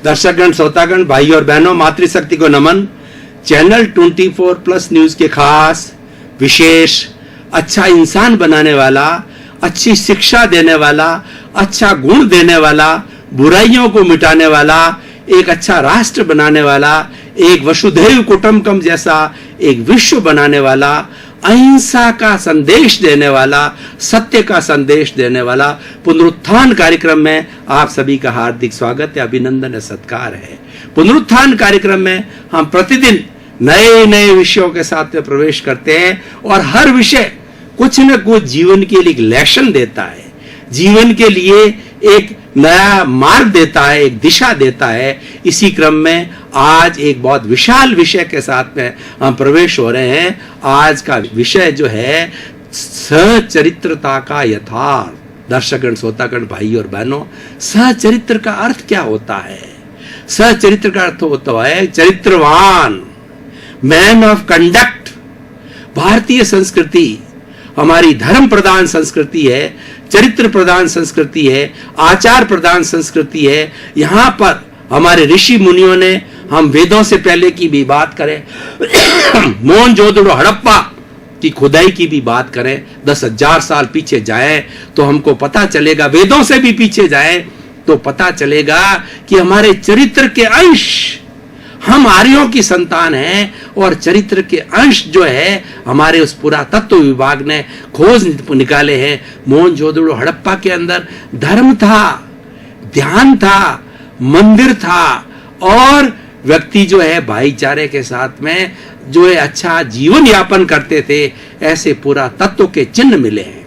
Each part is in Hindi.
दर्शकगण, श्रोतागण, भाई और बहनों, मातृशक्ति को नमन। चैनल 24+ न्यूज के खास विशेष अच्छा इंसान बनाने वाला, अच्छी शिक्षा देने वाला, अच्छा गुण देने वाला, बुराइयों को मिटाने वाला, एक अच्छा राष्ट्र बनाने वाला, एक वसुधैव कुटुंबकम जैसा एक विश्व बनाने वाला, अहिंसा का संदेश देने वाला, सत्य का संदेश देने वाला पुनरुत्थान कार्यक्रम में आप सभी का हार्दिक स्वागत है, अभिनंदन है, सत्कार है। पुनरुत्थान कार्यक्रम में हम प्रतिदिन नए नए विषयों के साथ में प्रवेश करते हैं और हर विषय कुछ न कुछ जीवन के लिए एक लेसन देता है, जीवन के लिए एक नया मार्ग देता है, एक दिशा देता है। इसी क्रम में आज एक बहुत विशाल विषय के साथ में हम प्रवेश हो रहे हैं। आज का विषय जो है सचरित्रता का यथार्थ। दर्शकगण, श्रोतागण, भाई और बहनों, सचरित्र का अर्थ क्या होता है? सचरित्र का अर्थ होता है चरित्रवान, मैन ऑफ कंडक्ट। भारतीय संस्कृति हमारी धर्म प्रधान संस्कृति है, चरित्र प्रधान संस्कृति है, आचार प्रधान संस्कृति है। यहाँ पर हमारे ऋषि मुनियों ने, हम वेदों से पहले की भी बात करें, मोहनजोदड़ो हड़प्पा की खुदाई की भी बात करें, 10,000 साल पीछे जाएं तो हमको पता चलेगा, वेदों से भी पीछे जाएं तो पता चलेगा कि हमारे चरित्र के अंश, हम आर्यों की संतान हैं और चरित्र के अंश जो है हमारे उस पुरातत्व विभाग ने खोज निकाले हैं। मोहनजोदड़ो हड़प्पा के अंदर धर्म था, ध्यान था, मंदिर था और व्यक्ति जो है भाईचारे के साथ में जो है अच्छा जीवन यापन करते थे, ऐसे पुरातत्व के चिन्ह मिले हैं।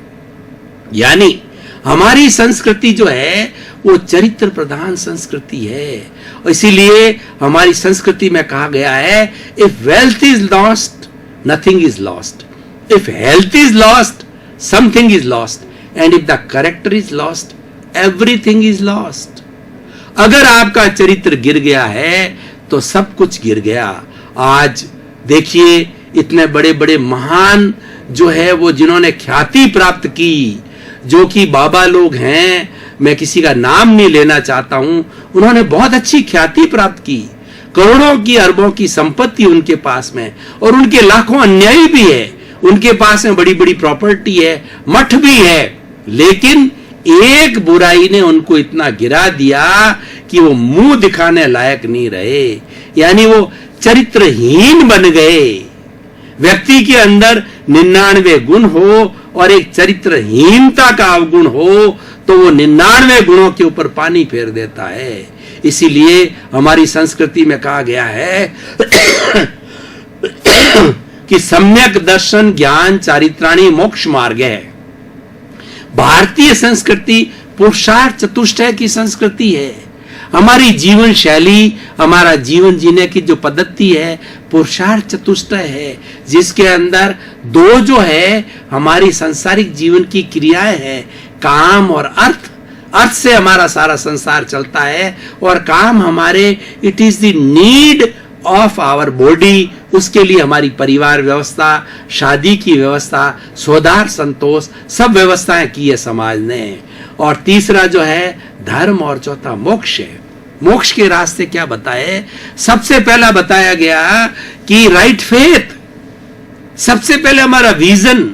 यानी हमारी संस्कृति जो है वो चरित्र प्रधान संस्कृति है और इसीलिए हमारी संस्कृति में कहा गया है, if wealth is lost nothing is lost, if health is lost something is lost, and if the character is lost everything is lost. अगर आपका चरित्र गिर गया है तो सब कुछ गिर गया। आज देखिए, इतने बड़े बड़े महान जो है वो जिन्होंने ख्याति प्राप्त की, जो कि बाबा लोग हैं, मैं किसी का नाम नहीं लेना चाहता हूं, उन्होंने बहुत अच्छी ख्याति प्राप्त की, करोड़ों की अरबों की संपत्ति उनके पास में, और उनके लाखों अन्यायी भी है, उनके पास में बड़ी बड़ी प्रॉपर्टी है, मठ भी है, लेकिन एक बुराई ने उनको इतना गिरा दिया कि वो मुंह दिखाने लायक नहीं रहे, यानी वो चरित्रहीन बन गए। व्यक्ति के अंदर 99 गुण हो और एक चरित्रहीनता का अवगुण हो तो वो 99 गुणों के ऊपर पानी फेर देता है। इसीलिए हमारी संस्कृति में कहा गया है कि सम्यक दर्शन ज्ञान चारित्राणी मोक्ष मार्ग है। भारतीय संस्कृति पुरुषार्थ चतुष्टय की संस्कृति है। हमारी जीवन शैली, हमारा जीवन जीने की जो पद्धति है पुरुषार्थ चतुष्टय है, जिसके अंदर दो जो है हमारी सांसारिक जीवन की क्रियाएं हैं, काम और अर्थ। अर्थ से हमारा सारा संसार चलता है और काम हमारे it is the need of our body, उसके लिए हमारी परिवार व्यवस्था, शादी की व्यवस्था, स्वदार संतोष, सब व्यवस्थाएं की है समाज ने। और तीसरा जो है धर्म और चौथा मोक्ष है। मोक्ष के रास्ते क्या बताए? सबसे पहला बताया गया कि राइट फेथ, सबसे पहले हमारा विजन,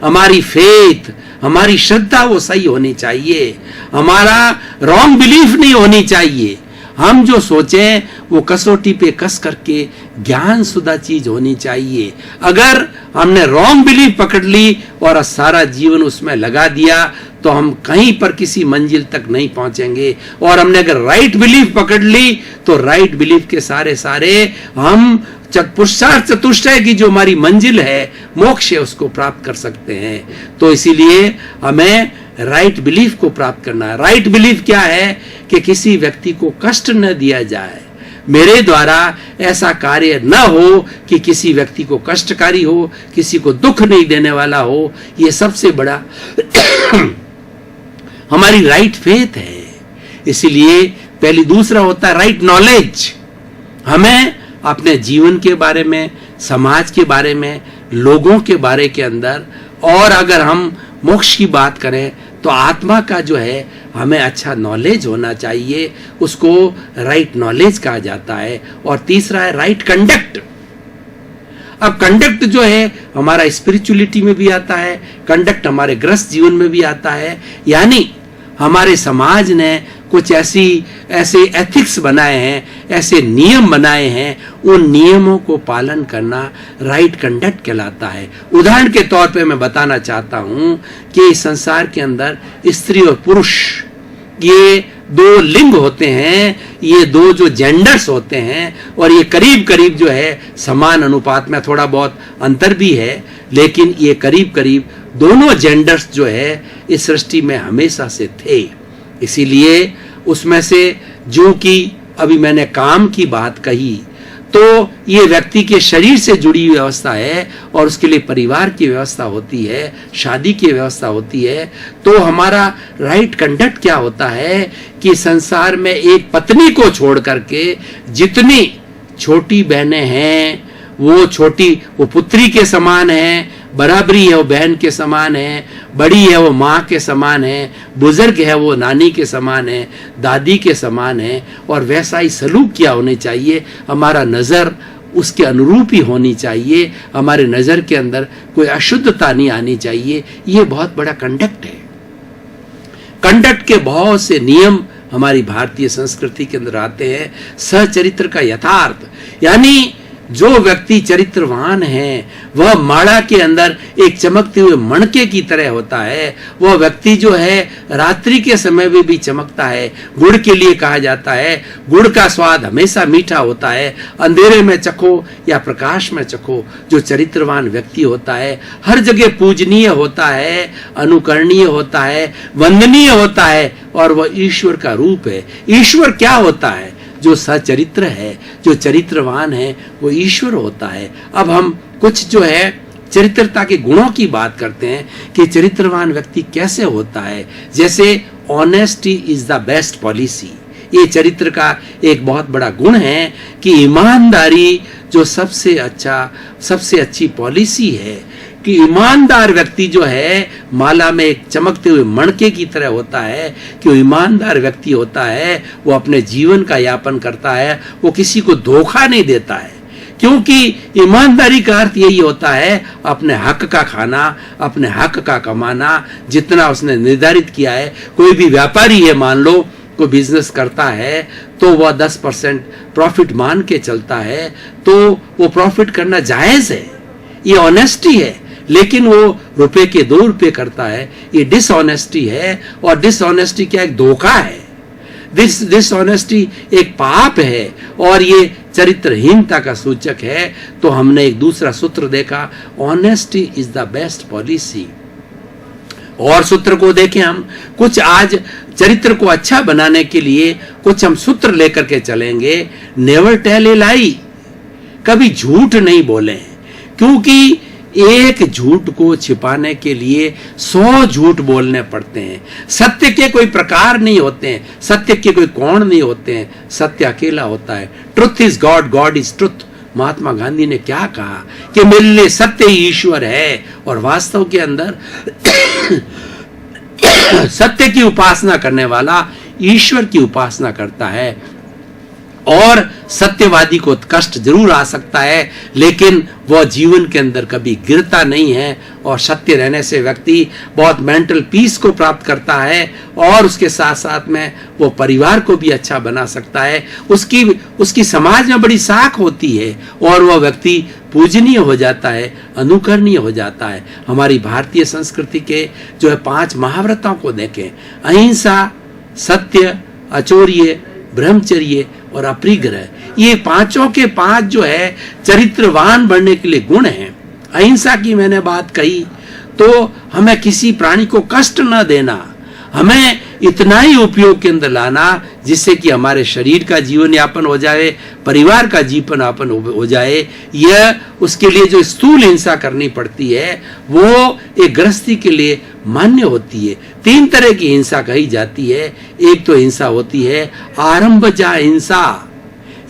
हमारी फेथ, हमारी श्रद्धा वो सही होनी चाहिए, हमारा रॉन्ग बिलीफ नहीं होनी चाहिए। हम जो सोचें वो कसौटी पे कस करके ज्ञान सुधा चीज होनी चाहिए। अगर हमने रॉन्ग बिलीफ पकड़ ली और सारा जीवन उसमें लगा दिया तो हम कहीं पर किसी मंजिल तक नहीं पहुंचेंगे। और हमने अगर राइट बिलीफ पकड़ ली तो राइट बिलीफ के सारे हम पुरुषार्थ चतुष्टय की जो हमारी मंजिल है, मोक्ष है, उसको प्राप्त कर सकते हैं। तो इसीलिए हमें राइट बिलीफ को प्राप्त करना है। राइट बिलीफ क्या है? कि किसी व्यक्ति को कष्ट न दिया जाए, मेरे द्वारा ऐसा कार्य न हो कि किसी व्यक्ति को कष्टकारी हो, किसी को दुख नहीं देने वाला हो। ये सबसे बड़ा हमारी राइट फेथ है। इसीलिए पहली, दूसरा होता है राइट नॉलेज। हमें अपने जीवन के बारे में, समाज के बारे में, लोगों के बारे के अंदर, और अगर हम मोक्ष की बात करें तो आत्मा का जो है हमें अच्छा नॉलेज होना चाहिए, उसको राइट नॉलेज कहा जाता है। और तीसरा है राइट कंडक्ट। अब कंडक्ट जो है हमारा स्पिरिचुअलिटी में भी आता है, कंडक्ट हमारे गृहस्थ जीवन में भी आता है। यानी हमारे समाज ने कुछ ऐसे एथिक्स बनाए हैं, ऐसे नियम बनाए हैं, उन नियमों को पालन करना राइट कंडक्ट कहलाता है। उदाहरण के तौर पे मैं बताना चाहता हूं कि इस संसार के अंदर स्त्री और पुरुष ये दो लिंग होते हैं, ये दो जो जेंडर्स होते हैं, और ये करीब करीब जो है समान अनुपात में, थोड़ा बहुत अंतर भी है, लेकिन ये करीब करीब दोनों जेंडर्स जो है इस सृष्टि में हमेशा से थे। इसीलिए उसमें से जो कि अभी मैंने काम की बात कही, तो ये व्यक्ति के शरीर से जुड़ी हुई व्यवस्था है और उसके लिए परिवार की व्यवस्था होती है, शादी की व्यवस्था होती है। तो हमारा राइट कंडक्ट क्या होता है कि संसार में एक पत्नी को छोड़ करके जितनी छोटी बहनें हैं वो पुत्री के समान है, बराबरी है वो बहन के समान है, बड़ी है वो माँ के समान है, बुजुर्ग है वो नानी के समान है, दादी के समान है। और वैसा ही सलूक किया होने चाहिए, हमारा नज़र उसके अनुरूप ही होनी चाहिए, हमारे नज़र के अंदर कोई अशुद्धता नहीं आनी चाहिए। ये बहुत बड़ा कंडक्ट है। कंडक्ट के बहुत से नियम हमारी भारतीय संस्कृति के अंदर आते हैं। सचरित्र का यथार्थ, यानी जो व्यक्ति चरित्रवान है वह माड़ा के अंदर एक चमकते हुए मणके की तरह होता है। वह व्यक्ति जो है रात्रि के समय में भी चमकता है। गुड़ के लिए कहा जाता है गुड़ का स्वाद हमेशा मीठा होता है, अंधेरे में चखो या प्रकाश में चखो। जो चरित्रवान व्यक्ति होता है हर जगह पूजनीय होता है, अनुकरणीय होता है, वंदनीय होता है, और वह ईश्वर का रूप है। ईश्वर क्या होता है? जो सचरित्र है, जो चरित्रवान है, वो ईश्वर होता है। अब हम कुछ जो है चरित्रता के गुणों की बात करते हैं कि चरित्रवान व्यक्ति कैसे होता है। जैसे honesty is the best policy, ये चरित्र का एक बहुत बड़ा गुण है कि ईमानदारी जो सबसे अच्छी पॉलिसी है। कि ईमानदार व्यक्ति जो है माला में एक चमकते हुए मणके की तरह होता है, कि वो ईमानदार व्यक्ति होता है, वो अपने जीवन का यापन करता है, वो किसी को धोखा नहीं देता है। क्योंकि ईमानदारी का अर्थ यही होता है अपने हक का खाना, अपने हक का कमाना, जितना उसने निर्धारित किया है। कोई भी व्यापारी है, मान लो कोई बिजनेस करता है तो वह 10% प्रॉफिट मान के चलता है, तो वो प्रॉफिट करना जायज है, ये ऑनेस्टी है। लेकिन वो रुपए के 2 रुपए करता है, ये डिसऑनेस्टी है। और डिसऑनेस्टी क्या, एक धोखा है। डिसऑनेस्टी एक पाप है और ये चरित्रहीनता का सूचक है। तो हमने एक दूसरा सूत्र देखा, honesty is the best policy. और सूत्र को देखें हम, कुछ आज चरित्र को अच्छा बनाने के लिए कुछ हम सूत्र लेकर के चलेंगे। नेवर टेल ए लाई, कभी झूठ नहीं बोले, क्योंकि एक झूठ को छिपाने के लिए 100 झूठ बोलने पड़ते हैं। सत्य के कोई प्रकार नहीं होते हैं, सत्य के कोई कोण नहीं होते हैं, सत्य अकेला होता है। Truth is God, God is truth. Mahatma Gandhi ने क्या कहा कि मेरे लिए सत्य ही ईश्वर है। और वास्तव के अंदर सत्य की उपासना करने वाला ईश्वर की उपासना करता है। और सत्यवादी को कष्ट जरूर आ सकता है, लेकिन वह जीवन के अंदर कभी गिरता नहीं है। और सत्य रहने से व्यक्ति बहुत मेंटल पीस को प्राप्त करता है, और उसके साथ साथ में वो परिवार को भी अच्छा बना सकता है। उसकी समाज में बड़ी साख होती है और वह व्यक्ति पूजनीय हो जाता है, अनुकरणीय हो जाता है। हमारी भारतीय संस्कृति के जो है 5 महाव्रतों को देखें, अहिंसा, सत्य, अचौर्य, ब्रह्मचर्य और अपरिग्रह, ये 5 के 5 जो है चरित्रवान बनने के लिए गुण हैं। अहिंसा की मैंने बात कही, तो हमें किसी प्राणी को कष्ट न देना, हमें इतना ही उपयोग के अंदर लाना जिससे कि हमारे शरीर का जीवन यापन हो जाए, परिवार का जीवन यापन हो जाए। यह उसके लिए जो स्थूल हिंसा करनी पड़ती है वो एक गृहस्थी के लिए मान्य होती है। 3 तरह की हिंसा कही जाती है। एक तो हिंसा होती है आरंभजा हिंसा,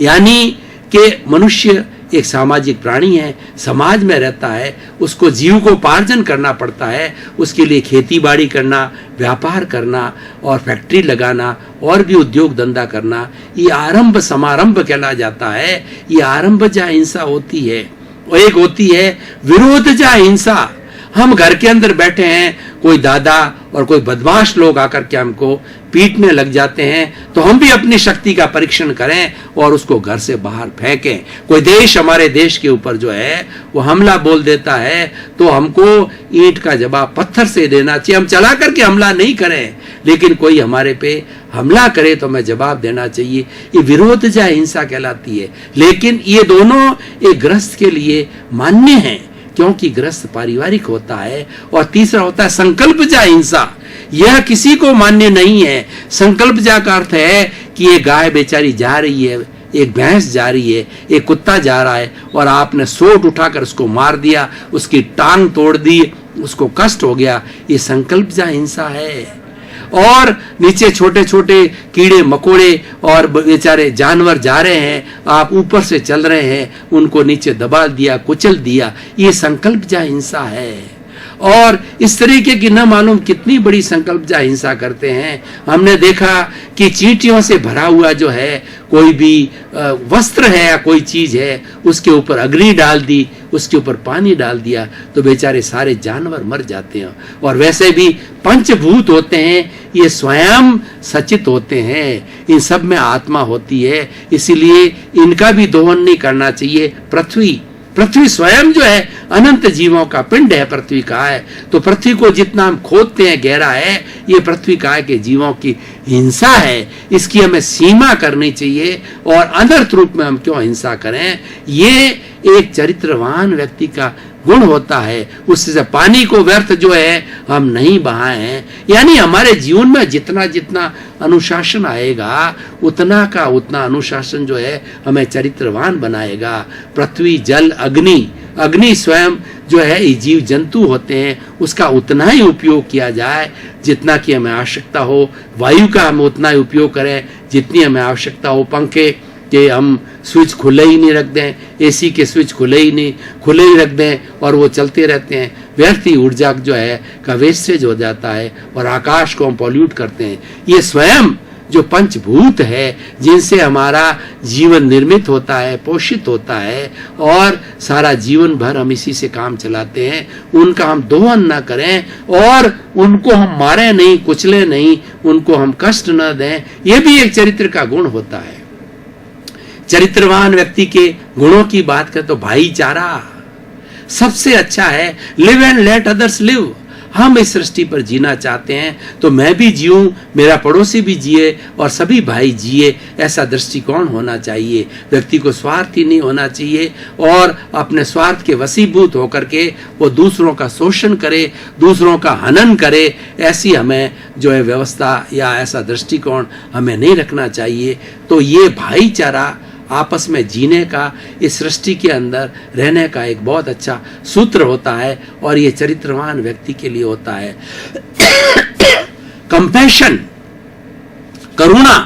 यानी कि मनुष्य एक सामाजिक प्राणी है, समाज में रहता है, उसको जीविकोपार्जन करना पड़ता है। उसके लिए खेती बाड़ी करना, व्यापार करना और फैक्ट्री लगाना और भी उद्योग धंधा करना, ये आरंभ समारंभ कहला जाता है। ये आरंभ जा हिंसा होती है। और एक होती है विरोध जा हिंसा। हम घर के अंदर बैठे हैं, कोई दादा और कोई बदमाश लोग आकर के हमको पीटने लग जाते हैं, तो हम भी अपनी शक्ति का परीक्षण करें और उसको घर से बाहर फेंकें। कोई देश हमारे देश के ऊपर जो है वो हमला बोल देता है, तो हमको ईंट का जवाब पत्थर से देना चाहिए। हम चला करके हमला नहीं करें, लेकिन कोई हमारे पे हमला करे तो हमें जवाब देना चाहिए। ये विरोध जा हिंसा कहलाती है। लेकिन ये दोनों एक गृहस्थ के लिए मान्य हैं, क्योंकि गृहस्थ पारिवारिक होता है। और तीसरा होता है संकल्प जा हिंसा। यह किसी को मान्य नहीं है। संकल्प जा का अर्थ है कि ये गाय बेचारी जा रही है, एक भैंस जा रही है, एक कुत्ता जा रहा है, और आपने सोट उठाकर उसको मार दिया, उसकी टांग तोड़ दी, उसको कष्ट हो गया। ये संकल्प जा हिंसा है। और नीचे छोटे छोटे कीड़े मकोड़े और बेचारे जानवर जा रहे हैं, आप ऊपर से चल रहे हैं, उनको नीचे दबा दिया, कुचल दिया, ये संकल्प जा हिंसा है। और इस तरीके की न मालूम कितनी बड़ी संकल्प जा हिंसा करते हैं। हमने देखा कि चींटियों से भरा हुआ जो है कोई भी वस्त्र है या कोई चीज है, उसके ऊपर अग्नि डाल दी, उसके ऊपर पानी डाल दिया, तो बेचारे सारे जानवर मर जाते हैं। और वैसे भी पंचभूत होते हैं, ये स्वयं सचित होते हैं, इन सब में आत्मा होती है, इसीलिए इनका भी दोहन नहीं करना चाहिए। पृथ्वी स्वयं जो है अनंत जीवों का पिंड है, पृथ्वी का है। तो पृथ्वी को जितना हम खोदते हैं गहरा है, ये पृथ्वी का के जीवों की हिंसा है। इसकी हमें सीमा करनी चाहिए। और अनर्थ रूप में हम क्यों हिंसा करें? ये एक चरित्रवान व्यक्ति का गुण होता है। उससे पानी को व्यर्थ जो है हम नहीं बहाए हैं। यानी हमारे जीवन में जितना जितना अनुशासन आएगा, उतना का उतना अनुशासन जो है हमें चरित्रवान बनाएगा। पृथ्वी, जल, अग्नि स्वयं जो है ये जीव जंतु होते हैं, उसका उतना ही उपयोग किया जाए जितना कि हमें आवश्यकता हो। वायु का हम उतना ही उपयोग करें जितनी हमें आवश्यकता हो। पंखे के हम स्विच खुले ही नहीं रख दें, एसी के स्विच खुले ही रख दें और वो चलते रहते हैं। व्यर्थ ही ऊर्जा जो है का वेस्टेज हो जाता है और आकाश को हम पॉल्यूट करते हैं। ये स्वयं जो पंचभूत है, जिनसे हमारा जीवन निर्मित होता है, पोषित होता है, और सारा जीवन भर हम इसी से काम चलाते हैं, उनका हम दोहन न करें और उनको हम मारे नहीं, कुचले नहीं, उनको हम कष्ट न दें। यह भी एक चरित्र का गुण होता है। चरित्रवान व्यक्ति के गुणों की बात करें तो भाईचारा सबसे अच्छा है। Live and let others live. हम इस सृष्टि पर जीना चाहते हैं तो मैं भी जीऊं, मेरा पड़ोसी भी जिए और सभी भाई जिए, ऐसा दृष्टिकोण होना चाहिए। व्यक्ति को स्वार्थी नहीं होना चाहिए और अपने स्वार्थ के वशीभूत होकर के वो दूसरों का शोषण करे, दूसरों का हनन करे, ऐसी हमें जो है व्यवस्था या ऐसा दृष्टिकोण हमें नहीं रखना चाहिए। तो ये भाईचारा, आपस में जीने का, इस सृष्टि के अंदर रहने का एक बहुत अच्छा सूत्र होता है और ये चरित्रवान व्यक्ति के लिए होता है। कंपैशन, करुणा,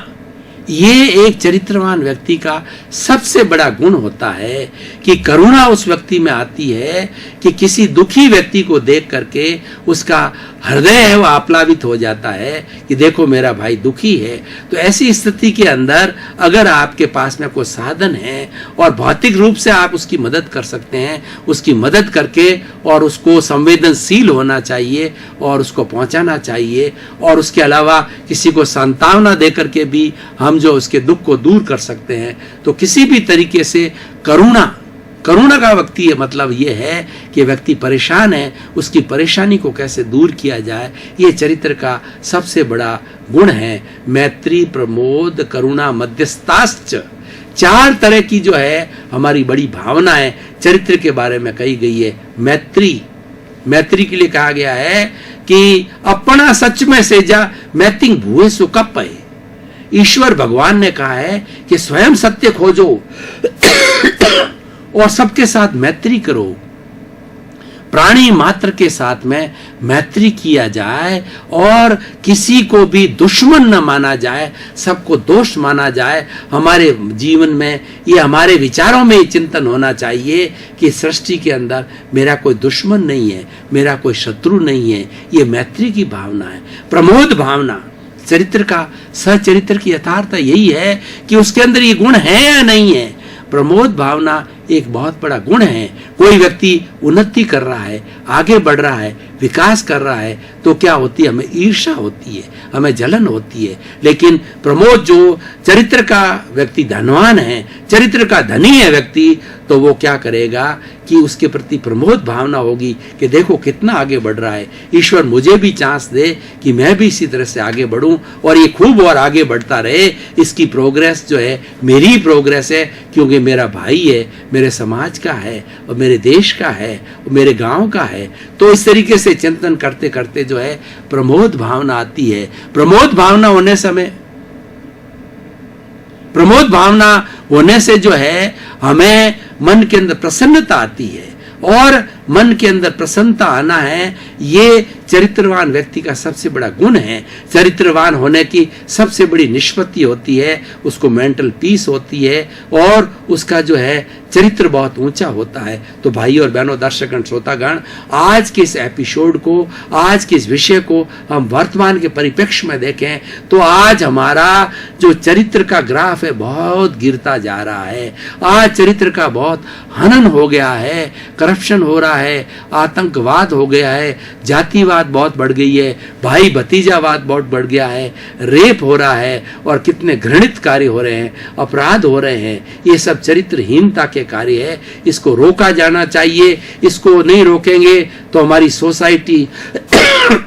ये एक चरित्रवान व्यक्ति का सबसे बड़ा गुण होता है कि करुणा उस व्यक्ति में आती है कि किसी दुखी व्यक्ति को देख करके उसका हृदय है वो आप्लावित हो जाता है कि देखो मेरा भाई दुखी है। तो ऐसी स्थिति के अंदर अगर आपके पास में कोई साधन है और भौतिक रूप से आप उसकी मदद कर सकते हैं, उसकी मदद करके और उसको संवेदनशील होना चाहिए और उसको पहुंचाना चाहिए। और उसके अलावा किसी को सांत्वना दे करके भी हम जो उसके दुख को दूर कर सकते हैं। तो किसी भी तरीके से करुणा का व्यक्ति मतलब ये है कि व्यक्ति परेशान है, उसकी परेशानी को कैसे दूर किया जाए, ये चरित्र का सबसे बड़ा गुण है। मैत्री, प्रमोद, करुणा, मध्यस्थाश्च, 4 तरह की जो है हमारी बड़ी भावनाएं चरित्र के बारे में कही गई है। मैत्री के लिए कहा गया है कि अपना सच में सेजा मैतिंग भूए सुकप है। ईश्वर भगवान ने कहा है कि स्वयं सत्य खोजो और सबके साथ मैत्री करो। प्राणी मात्र के साथ में मैत्री किया जाए और किसी को भी दुश्मन न माना जाए, सबको दोस्त माना जाए। हमारे जीवन में ये, हमारे विचारों में ये चिंतन होना चाहिए कि सृष्टि के अंदर मेरा कोई दुश्मन नहीं है, मेरा कोई शत्रु नहीं है। ये मैत्री की भावना है, प्रमोद भावना। चरित्र का, सचरित्र की यथार्थ यही है कि उसके अंदर ये गुण है या नहीं है। प्रमोद भावना एक बहुत बड़ा गुण है। कोई व्यक्ति उन्नति कर रहा है, आगे बढ़ रहा है, विकास कर रहा है, तो क्या होती है? हमें ईर्ष्या होती है, हमें जलन होती है। लेकिन प्रमोद, जो चरित्र का व्यक्ति धनवान है, चरित्र का धनी है व्यक्ति, तो वो क्या करेगा कि उसके प्रति प्रमोद भावना होगी कि देखो कितना आगे बढ़ रहा है, ईश्वर मुझे भी चांस दे कि मैं भी इसी तरह से आगे बढ़ूं और ये खूब और आगे बढ़ता रहे। इसकी प्रोग्रेस जो है मेरी ही प्रोग्रेस है, क्योंकि मेरा भाई है, मेरे समाज का है और मेरे देश का है और मेरे गांव का है। तो इस तरीके से चिंतन करते करते जो है प्रमोद भावना आती है। प्रमोद भावना होने से जो है हमें मन के अंदर प्रसन्नता आती है, और मन के अंदर प्रसन्नता आना है, ये चरित्रवान व्यक्ति का सबसे बड़ा गुण है। चरित्रवान होने की सबसे बड़ी निष्पत्ति होती है, उसको मेंटल पीस होती है और उसका जो है चरित्र बहुत ऊंचा होता है। तो भाई और बहनों, दर्शकगण, श्रोतागण, आज के इस एपिसोड को, आज के इस विषय को हम वर्तमान के परिप्रेक्ष्य में देखें तो आज हमारा जो चरित्र का ग्राफ है बहुत गिरता जा रहा है। आज चरित्र का बहुत हनन हो गया है, करप्शन हो रहा है, आतंकवाद हो गया है, जातिवाद बहुत बढ़ गई है, भाई भतीजावाद बहुत बढ़ गया है, रेप हो रहा है और कितने घृणित कार्य हो रहे हैं, अपराध हो रहे हैं। ये सब चरित्रहीनता के कार्य है, इसको रोका जाना चाहिए। इसको नहीं रोकेंगे तो हमारी सोसाइटी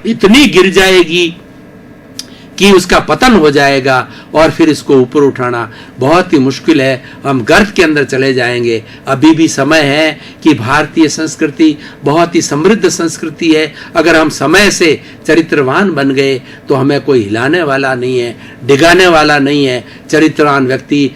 इतनी गिर जाएगी कि उसका पतन हो जाएगा और फिर इसको ऊपर उठाना बहुत ही मुश्किल है। हम गर्त के अंदर चले जाएंगे। अभी भी समय है कि भारतीय संस्कृति बहुत ही समृद्ध संस्कृति है। अगर हम समय से चरित्रवान बन गए तो हमें कोई हिलाने वाला नहीं है, डिगाने वाला नहीं है। चरित्रवान व्यक्ति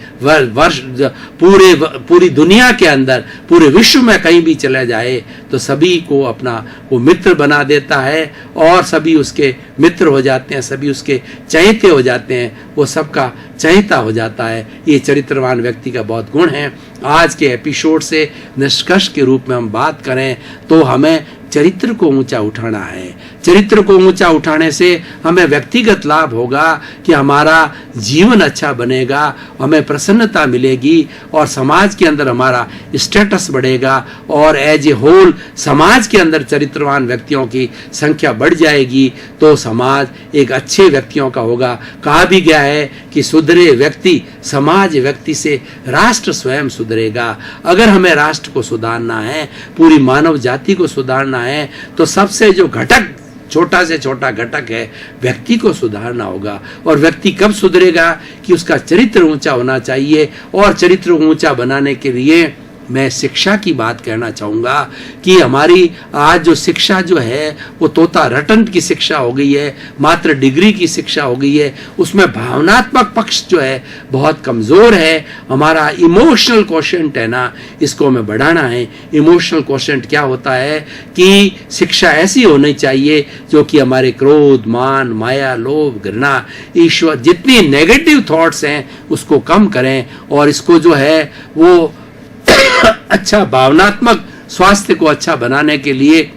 पूरी दुनिया के अंदर, पूरे विश्व में कहीं भी चला जाए तो सभी को अपना वो मित्र बना देता है और सभी उसके मित्र हो जाते हैं, सभी उसके चहेते हो जाते हैं, वो सबका चहेता हो जाता है। ये चरित्रवान व्यक्ति का बहुत गुण है। आज के एपिसोड से निष्कर्ष के रूप में हम बात करें तो हमें चरित्र को ऊंचा उठाना है। चरित्र को ऊंचा उठाने से हमें व्यक्तिगत लाभ होगा कि हमारा जीवन अच्छा बनेगा, हमें प्रसन्नता मिलेगी और समाज के अंदर हमारा स्टेटस बढ़ेगा और एज ए होल समाज के अंदर चरित्रवान व्यक्तियों की संख्या बढ़ जाएगी तो समाज एक अच्छे व्यक्तियों का होगा। कहा भी गया है कि सुधरे व्यक्ति, समाज व्यक्ति से राष्ट्र स्वयं सुधरेगा। अगर हमें राष्ट्र को सुधारना है, पूरी मानव जाति को सुधारना है, तो सबसे जो घटक, छोटा से छोटा घटक है, व्यक्ति को सुधारना होगा। और व्यक्ति कब सुधरेगा कि उसका चरित्र ऊंचा होना चाहिए। और चरित्र ऊंचा बनाने के लिए मैं शिक्षा की बात कहना चाहूँगा कि हमारी आज जो शिक्षा जो है वो तोता रटन की शिक्षा हो गई है, मात्र डिग्री की शिक्षा हो गई है। उसमें भावनात्मक पक्ष जो है बहुत कमज़ोर है। हमारा इमोशनल क्वोशेंट है ना, इसको हमें बढ़ाना है। इमोशनल क्वोशेंट क्या होता है कि शिक्षा ऐसी होनी चाहिए जो कि हमारे क्रोध, मान, माया, लोभ, घृणा, ईश्वर, जितनी नेगेटिव थॉट्स हैं उसको कम करें और इसको जो है वो अच्छा भावनात्मक स्वास्थ्य को अच्छा बनाने के लिए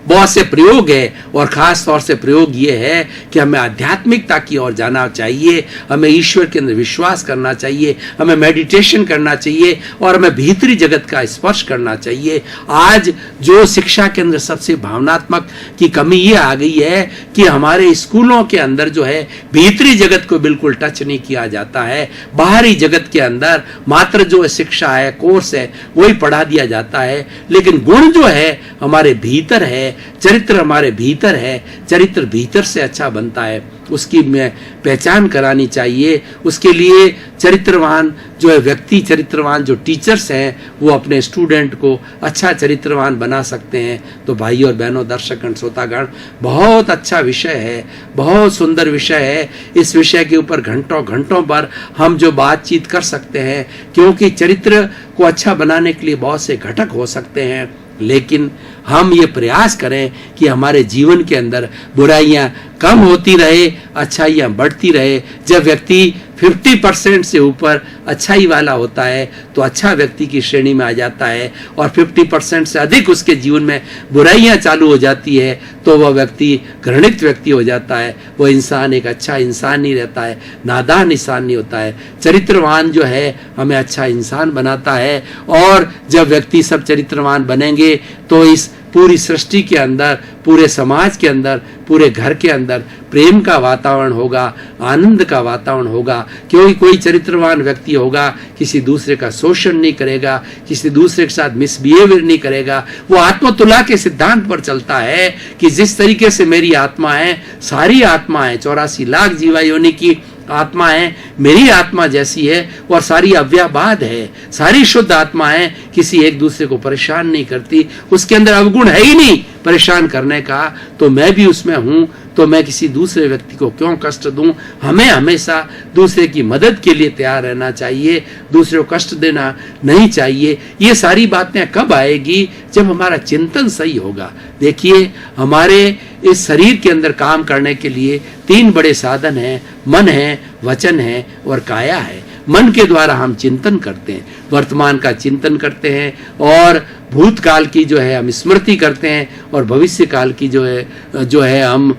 बहुत से प्रयोग है। और खास तौर से प्रयोग ये है कि हमें आध्यात्मिकता की ओर जाना चाहिए, हमें ईश्वर के अंदर विश्वास करना चाहिए, हमें मेडिटेशन करना चाहिए और हमें भीतरी जगत का स्पर्श करना चाहिए। आज जो शिक्षा के अंदर सबसे भावनात्मक की कमी ये आ गई है कि हमारे स्कूलों के अंदर जो है भीतरी जगत को बिल्कुल टच नहीं किया जाता है। बाहरी जगत के अंदर मात्र जो शिक्षा है, कोर्स है, वही पढ़ा दिया जाता है, लेकिन गुण जो है हमारे भीतर है, चरित्र हमारे भीतर है। चरित्र भीतर से अच्छा बनता है, उसकी पहचान करानी चाहिए। उसके लिए चरित्रवान जो है व्यक्ति, चरित्रवान जो टीचर्स हैं वो अपने स्टूडेंट को अच्छा चरित्रवान बना सकते हैं। तो भाई और बहनों, दर्शकगण, श्रोतागण, बहुत अच्छा विषय है, बहुत सुंदर विषय है। इस विषय के ऊपर घंटों घंटों पर हम जो बातचीत कर सकते हैं, क्योंकि चरित्र को अच्छा बनाने के लिए बहुत से घटक हो सकते हैं। लेकिन हम ये प्रयास करें कि हमारे जीवन के अंदर बुराइयां कम होती रहे, अच्छाइयां बढ़ती रहे। जब व्यक्ति 50% से ऊपर अच्छाई वाला होता है तो अच्छा व्यक्ति की श्रेणी में आ जाता है, और 50% से अधिक उसके जीवन में बुराइयां चालू हो जाती है तो वह व्यक्ति घृणित व्यक्ति हो जाता है। वो इंसान एक अच्छा इंसान नहीं रहता है, नादान इंसान नहीं होता है। चरित्रवान जो है हमें अच्छा इंसान बनाता है, और जब व्यक्ति सब चरित्रवान बनेंगे तो इस पूरी सृष्टि के अंदर, पूरे समाज के अंदर, पूरे घर के अंदर प्रेम का वातावरण होगा, आनंद का वातावरण होगा। क्योंकि कोई चरित्रवान व्यक्ति होगा, किसी दूसरे का शोषण नहीं करेगा, किसी दूसरे के साथ मिसबिहेवियर नहीं करेगा। वो आत्मतुला के सिद्धांत पर चलता है कि जिस तरीके से मेरी आत्मा है, सारी आत्मा है, 84 लाख जीवा योनि की आत्मा है, मेरी आत्मा जैसी है, और सारी अव्ययवाद है, सारी शुद्ध आत्मा है, किसी एक दूसरे को परेशान नहीं करती, उसके अंदर अवगुण है ही नहीं परेशान करने का। तो मैं भी उसमें हूं, तो मैं किसी दूसरे व्यक्ति को क्यों कष्ट दूं। हमें हमेशा दूसरे की मदद के लिए तैयार रहना चाहिए, दूसरे को कष्ट देना नहीं चाहिए। ये सारी बातें कब आएगी? जब हमारा चिंतन सही होगा। देखिए, हमारे इस शरीर के अंदर काम करने के लिए 3 बड़े साधन हैं, मन है, वचन है और काया है। मन के द्वारा हम चिंतन करते हैं, वर्तमान का चिंतन करते हैं, और भूतकाल की जो है हम स्मृति करते हैं, और भविष्य काल की जो है हम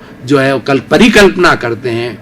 कल परिकल्पना करते हैं।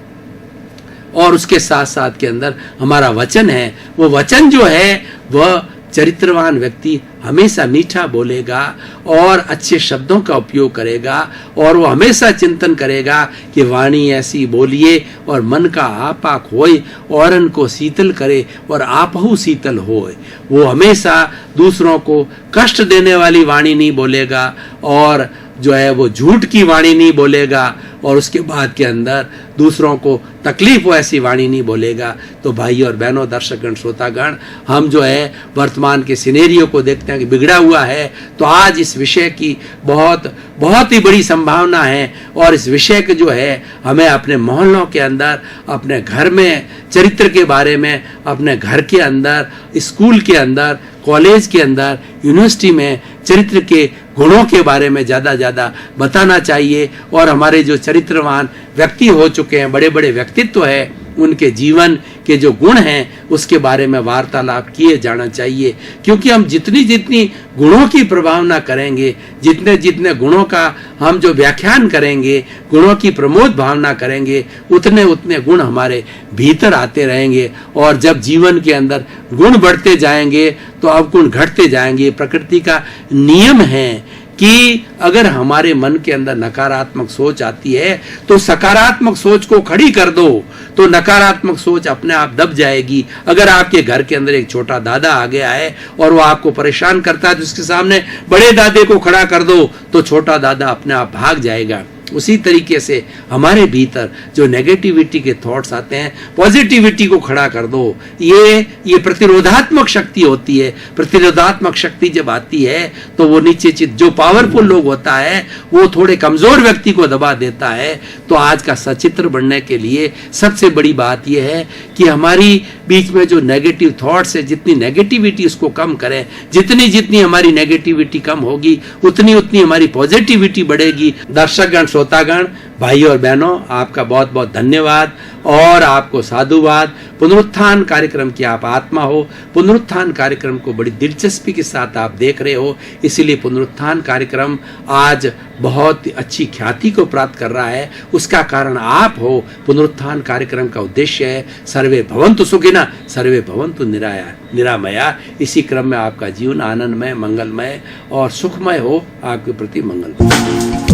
और उसके साथ साथ के अंदर हमारा वचन है। वो वचन जो है वह चरित्रवान व्यक्ति हमेशा मीठा बोलेगा और अच्छे शब्दों का उपयोग करेगा, और वो हमेशा चिंतन करेगा कि वाणी ऐसी बोलिए और मन का आपाक होए, औरन को शीतल करे और आपहु शीतल होए। वो हमेशा दूसरों को कष्ट देने वाली वाणी नहीं बोलेगा, और जो है वो झूठ की वाणी नहीं बोलेगा, और उसके बाद के अंदर दूसरों को तकलीफ हो ऐसी वाणी नहीं बोलेगा। तो भाई और बहनों, दर्शकगण, श्रोतागण, हम जो है वर्तमान के सिनेरियो को देखते हैं कि बिगड़ा हुआ है, तो आज इस विषय की बहुत ही बड़ी संभावना है। और इस विषय के जो है हमें अपने मोहल्लों के अंदर, अपने घर में चरित्र के बारे में, अपने घर के अंदर, स्कूल के अंदर, कॉलेज के अंदर, यूनिवर्सिटी में चरित्र के गुणों के बारे में ज़्यादा बताना चाहिए। और हमारे जो चरित्रवान व्यक्ति हो चुके हैं, बड़े बड़े व्यक्तित्व है, उनके जीवन के जो गुण हैं उसके बारे में वार्तालाप किए जाना चाहिए। क्योंकि हम जितनी गुणों की प्रभावना करेंगे, जितने गुणों का हम जो व्याख्यान करेंगे, गुणों की प्रमोद भावना करेंगे, उतने गुण हमारे भीतर आते रहेंगे। और जब जीवन के अंदर गुण बढ़ते जाएंगे तो अवगुण घटते जाएंगे। प्रकृति का नियम है कि अगर हमारे मन के अंदर नकारात्मक सोच आती है तो सकारात्मक सोच को खड़ी कर दो, तो नकारात्मक सोच अपने आप दब जाएगी। अगर आपके घर के अंदर एक छोटा दादा आ गया है और वो आपको परेशान करता है तो उसके सामने बड़े दादे को खड़ा कर दो, तो छोटा दादा अपने आप भाग जाएगा। उसी तरीके से हमारे भीतर जो नेगेटिविटी के थॉट्स आते हैं, पॉजिटिविटी को खड़ा कर दो। ये प्रतिरोधात्मक शक्ति होती है। प्रतिरोधात्मक शक्ति जब आती है तो वो नीचे जो पावरफुल लोग होता है वो थोड़े कमजोर व्यक्ति को दबा देता है। तो आज का सचित्र बनने के लिए सबसे बड़ी बात यह है कि हमारी बीच में जो नेगेटिव थॉट्स है, जितनी नेगेटिविटी उसको कम करें। जितनी हमारी नेगेटिविटी कम होगी उतनी हमारी पॉजिटिविटी बढ़ेगी। दर्शकगण, श्रोतागण, भाई और बहनों, आपका बहुत बहुत धन्यवाद और आपको साधुवाद। पुनरुत्थान कार्यक्रम की आप आत्मा हो। पुनरुत्थान कार्यक्रम को बड़ी दिलचस्पी के साथ आप देख रहे हो, इसीलिए पुनरुत्थान कार्यक्रम आज बहुत अच्छी ख्याति को प्राप्त कर रहा है। उसका कारण आप हो। पुनरुत्थान कार्यक्रम का उद्देश्य है सर्वे भवन्तु सुखिनः, सर्वे भवन्तु निरामया। इसी क्रम में आपका जीवन आनंदमय, मंगलमय और सुखमय हो। आपके प्रति मंगल।